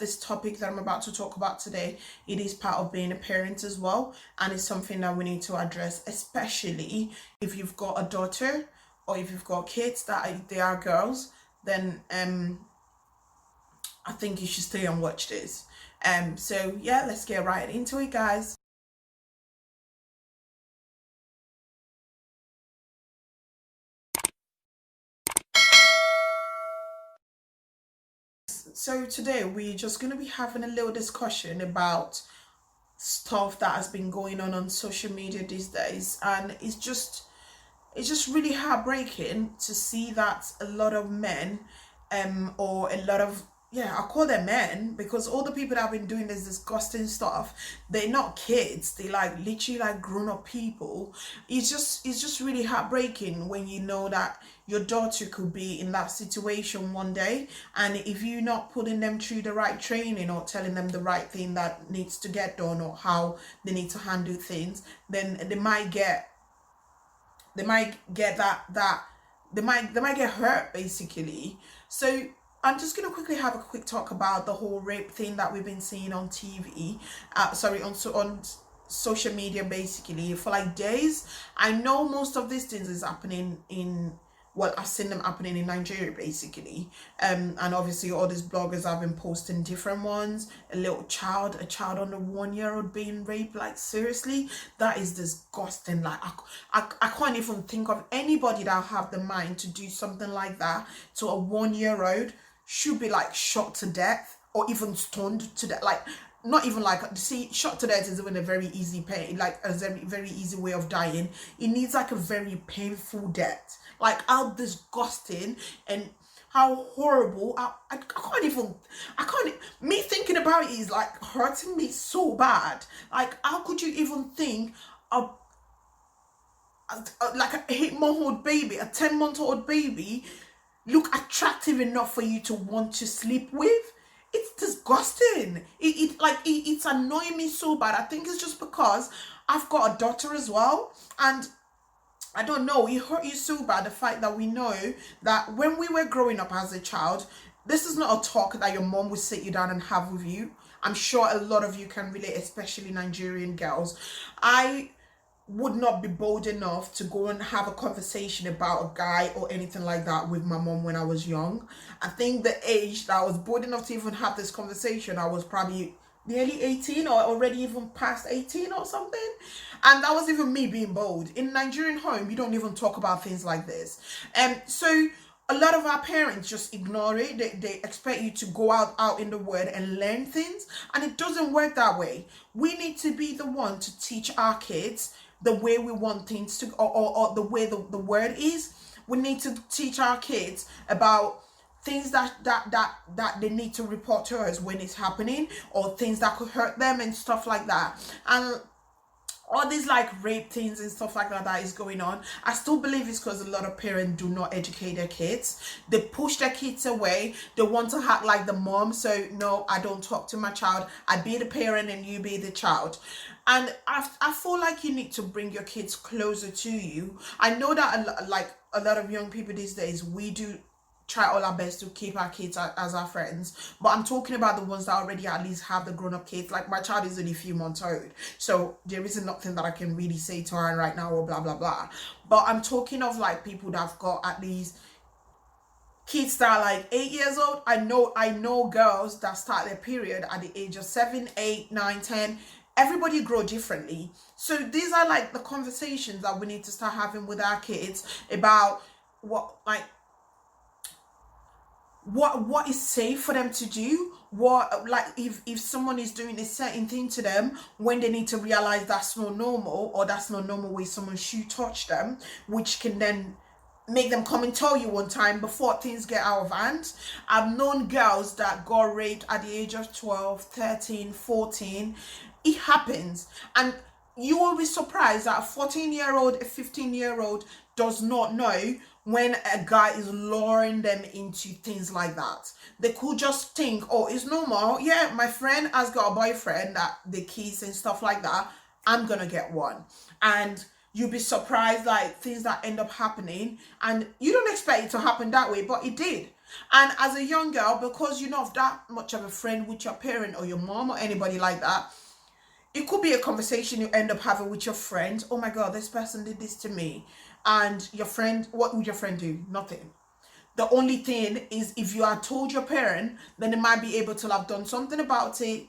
this topic that I'm about to talk about today, it is part of being a parent as well, and it's something that we need to address, especially if you've got a daughter or if you've got kids they are girls. Then I think you should stay and watch this. So yeah, let's get right into it, guys. So today we're just going to be having a little discussion about stuff that has been going on social media these days, and it's just really heartbreaking to see that a lot of men or a lot of, yeah, I call them men because all the people that have been doing this disgusting stuff, they're not kids, they like literally like grown-up people. It's just really heartbreaking when you know that your daughter could be in that situation one day, and if you're not putting them through the right training or telling them the right thing that needs to get done or how they need to handle things, then they might get that they might get hurt basically. So I'm just gonna quickly have a quick talk about the whole rape thing that we've been seeing on TV, on social media basically for like days. I know most of these things is happening in, well, I've seen them happening in Nigeria basically, and obviously all these bloggers have been posting different ones. A child under 1 year old being raped. Like seriously, that is disgusting. Like I can't even think of anybody that have the mind to do something like that to a 1 year old. Should be like shot to death or even stoned to death. Like not even like, see, shot to death is even a very easy pain, like a very easy way of dying. It needs like a very painful death. Like how disgusting and how horrible. I can't, me thinking about it is like hurting me so bad. Like how could you even think of like a 8-month-old baby, a 10-month-old baby look attractive enough for you to want to sleep with? It's disgusting. It's annoying me so bad. I think it's just because I've got a daughter as well, and I don't know, it hurt you so bad, the fact that we know that when we were growing up as a child, this is not a talk that your mom would sit you down and have with you. I'm sure a lot of you can relate, especially Nigerian girls. I would not be bold enough to go and have a conversation about a guy or anything like that with my mom when I was young. I think the age that I was bold enough to even have this conversation, I was probably nearly 18 or already even past 18 or something. And that was even me being bold. In Nigerian home, you don't even talk about things like this. So a lot of our parents just ignore it. They expect you to go out in the world and learn things, and it doesn't work that way. We need to be the one to teach our kids the way we want things to, or the way the word is. We need to teach our kids about things that they need to report to us when it's happening, or things that could hurt them and stuff like that. And all these like rape things and stuff like that is going on, I still believe it's because a lot of parents do not educate their kids. They push their kids away. They want to act like the mom. So no, I don't talk to my child. I be the parent and you be the child. And I feel like you need to bring your kids closer to you. I know that a lot of young people these days, we do try all our best to keep our kids as our friends, but I'm talking about the ones that already at least have the grown-up kids. Like my child is only a few months old, so there isn't nothing that I can really say to her right now or blah blah blah. But I'm talking of like people that have got at least kids that are like 8 years old. I know girls that start their period at the age of 7, 8, 9, 10. Everybody grow differently. So these are like the conversations that we need to start having with our kids about what is safe for them to do, what, like, if someone is doing a certain thing to them, when they need to realize that's not normal, or that's not normal way someone should touch them, which can then make them come and tell you one time before things get out of hand. I've known girls that got raped at the age of 12, 13, 14. It happens, and you will be surprised that a 14-year-old, a 15-year-old does not know when a guy is luring them into things like that. They could just think, oh, it's normal. Yeah, my friend has got a boyfriend that they kiss and stuff like that. I'm gonna get one. And you'll be surprised, like, things that end up happening, and you don't expect it to happen that way, but it did. And as a young girl, because you're not that much of a friend with your parent or your mom or anybody like that, it could be a conversation you end up having with your friend. Oh my God, this person did this to me. And your friend, what would your friend do? Nothing. The only thing is, if you are told your parent, then they might be able to have done something about it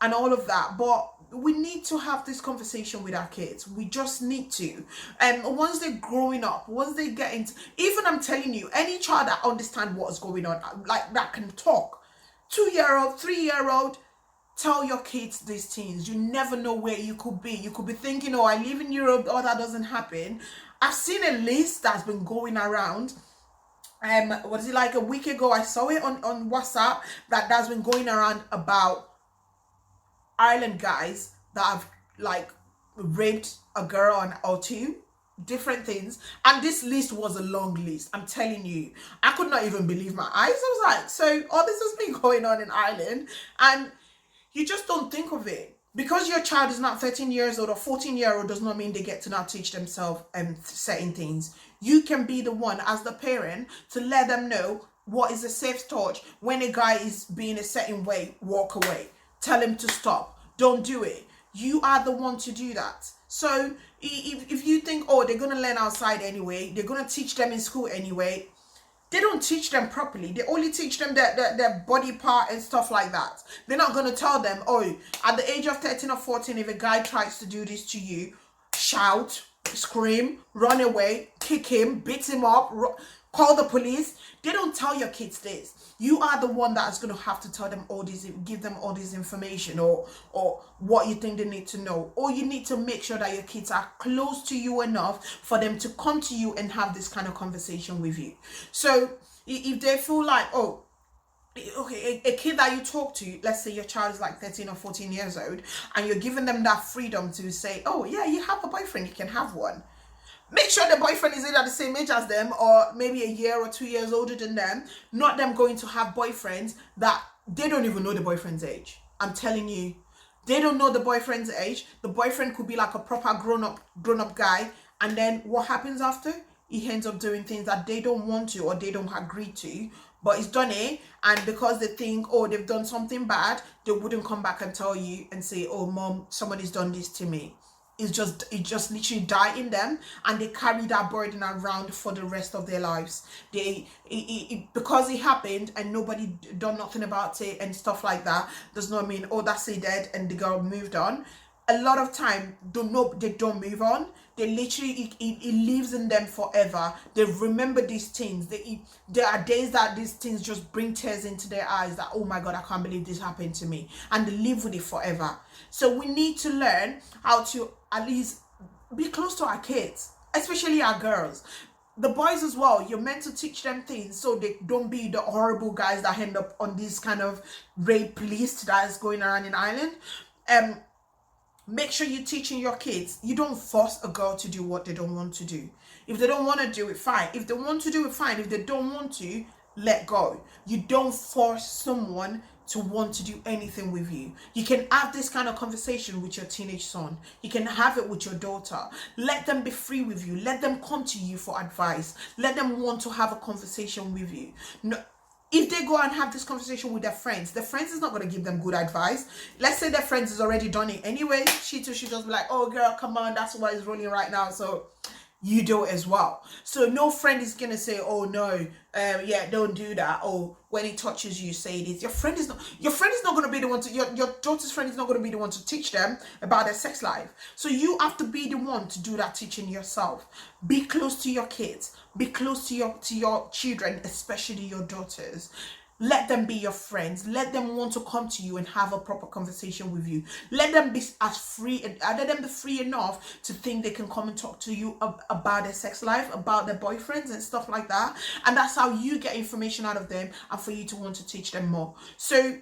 and all of that. But we need to have this conversation with our kids. We just need to. And once they're growing up, once they get into, even I'm telling you, any child that understands what's going on, like that can talk, 2-year-old, 3-year-old, tell your kids these things. You never know where you could be. You could be thinking, oh, I live in Europe, oh, that doesn't happen. I've seen a list that's been going around. What is it, like a week ago? I saw it on WhatsApp that's been going around about Ireland guys that have like raped a girl or two, different things. And this list was a long list. I'm telling you, I could not even believe my eyes. I was like, so all this has been going on in Ireland, and you just don't think of it. Because your child is not 13 years old or 14-year-old does not mean they get to now teach themselves certain things. You can be the one as the parent to let them know what is a safe touch. When a guy is being a certain way, walk away. Tell him to stop. Don't do it. You are the one to do that. So if you think, oh, they're going to learn outside anyway, they're going to teach them in school anyway, they don't teach them properly. They only teach them their body part and stuff like that. They're not going to tell them, oh, at the age of 13 or 14, if a guy tries to do this to you, shout, scream, run away, kick him, beat him up, call the police. They don't tell your kids this. You are the one that is going to have to tell them all this, give them all this information, or what you think they need to know. Or you need to make sure that your kids are close to you enough for them to come to you and have this kind of conversation with you. So if they feel like, oh, okay, a kid that you talk to, let's say your child is like 13 or 14 years old, and you're giving them that freedom to say, oh yeah, you have a boyfriend, you can have one. Make sure the boyfriend is either the same age as them or maybe a year or 2 years older than them. Not them going to have boyfriends that they don't even know the boyfriend's age. I'm telling you, they don't know the boyfriend's age. The boyfriend could be like a proper grown-up guy, and then what happens after? He ends up doing things that they don't want to or they don't agree to, but he's done it. And because they think, oh, they've done something bad, they wouldn't come back and tell you and say, oh, mom, somebody's done this to me. It just literally die in them, and they carry that burden around for the rest of their lives. Because it happened and nobody done nothing about it and stuff like that does not mean, oh, that's it, dead and the girl moved on. A lot of time they don't move on. They literally, it lives in them forever. They remember these things. There are days that these things just bring tears into their eyes, that, oh my God, I can't believe this happened to me, and they live with it forever. So we need to learn how to at least be close to our kids, especially our girls. The boys as well, you're meant to teach them things so they don't be the horrible guys that end up on this kind of rape list that is going around in Ireland. Make sure you're teaching your kids. You don't force a girl to do what they don't want to do. If they don't want to do it, fine. If they want to do it, fine. If they don't want to, let go. You don't force someone to want to do anything with you. You can have this kind of conversation with your teenage son. You can have it with your daughter. Let them be free with you. Let them come to you for advice. Let them want to have a conversation with you. No, if they go and have this conversation with their friends is not going to give them good advice. Let's say their friends has already done it anyway. She just be like, oh girl, come on, that's what is rolling right now, so you do it as well. So no friend is going to say, oh no, yeah, don't do that. Oh, when he touches you, say this. Your friend is not going to be the one to, your daughter's friend is not going to be the one to teach them about their sex life. So you have to be the one to do that teaching yourself. Be close to your kids. Be close to your children, especially your daughters. Let them be your friends. Let them want to come to you and have a proper conversation with you. Let them be let them be free enough to think they can come and talk to you about their sex life, about their boyfriends and stuff like that. And that's how you get information out of them, and for you to want to teach them more. So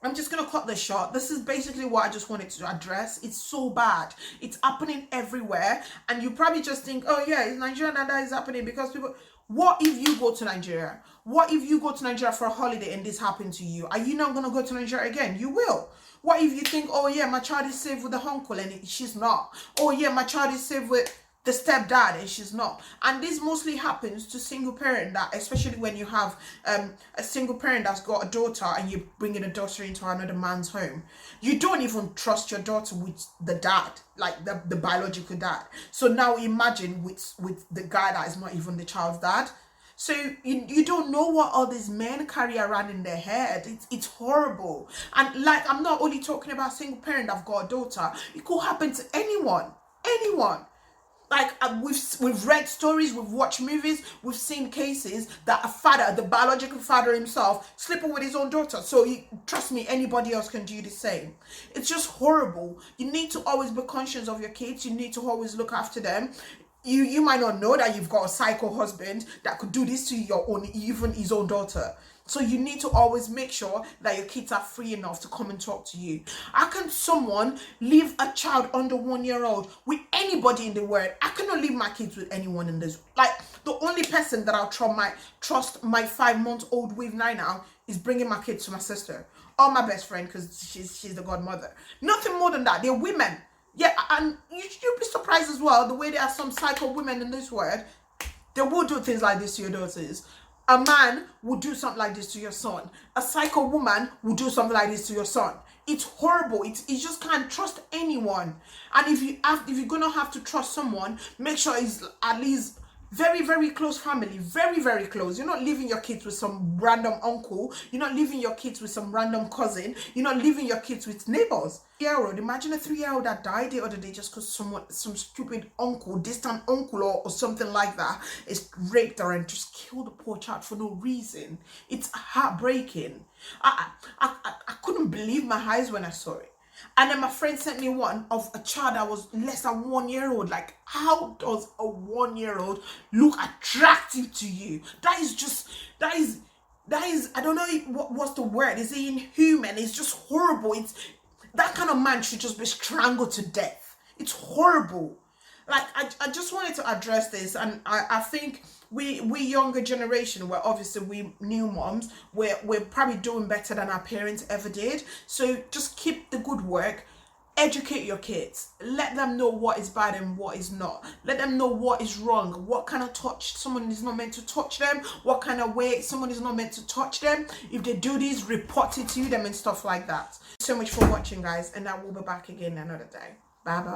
I'm just going to cut this short. This is basically what I just wanted to address. It's so bad. It's happening everywhere. And you probably just think, oh yeah, it's Nigeria and that is happening because people... What if you go to Nigeria? What if you go to Nigeria for a holiday and this happened to you? Are you not going to go to Nigeria again? You will. What if you think, oh yeah, my child is safe with the uncle and she's not? Oh yeah, my child is safe with... the stepdad and she's not. And this mostly happens to single parent, that especially when you have a single parent that's got a daughter and you're bringing a daughter into another man's home. You don't even trust your daughter with the dad, like the biological dad. So now imagine with the guy that is not even the child's dad. So you don't know what all these men carry around in their head. It's horrible. And like, I'm not only talking about single parent that've got a daughter. It could happen to anyone. Anyone. Like, we've read stories, we've watched movies, we've seen cases that a father, the biological father himself, sleeping with his own daughter. So trust me, anybody else can do the same. It's just horrible. You need to always be conscious of your kids. You need to always look after them. You might not know that you've got a psycho husband that could do this to your own, even his own daughter. So you need to always make sure that your kids are free enough to come and talk to you. How can someone leave a child under 1 year old with anybody in the world? I cannot leave my kids with anyone in this. Like, the only person that I'll trust my 5-month-old with right now is bringing my kids to my sister or my best friend, because she's the godmother. Nothing more than that. They're women. Yeah, and you'll be surprised as well, the way there are some psycho women in this world. They will do things like this to your daughters. A man will do something like this to your son. A psycho woman will do something like this to your son. It's horrible. You just can't trust anyone. And if you're gonna have to trust someone, make sure it's at least very, very close family. Very, very close. You're not leaving your kids with some random uncle. You're not leaving your kids with some random cousin. You're not leaving your kids with neighbors. 3-year-old. Imagine a 3-year-old that died the other day just because some stupid uncle, distant uncle or something like that, is raped her and just killed the poor child for no reason. It's heartbreaking. I couldn't believe my eyes when I saw it. And then my friend sent me one of a child that was less than 1 year old. Like, how does a 1-year-old look attractive to you? That is, I don't know what's the word. Is it inhuman? It's just horrible. That kind of man should just be strangled to death. It's horrible. Like, I just wanted to address this, and I think we younger generation, where obviously we new moms, we're probably doing better than our parents ever did. So just keep the good work. Educate your kids. Let them know what is bad and what is not. Let them know what is wrong. What kind of touch someone is not meant to touch them. What kind of way someone is not meant to touch them. If they do this, report it to them and stuff like that. So much for watching, guys, and I will be back again another day. Bye bye.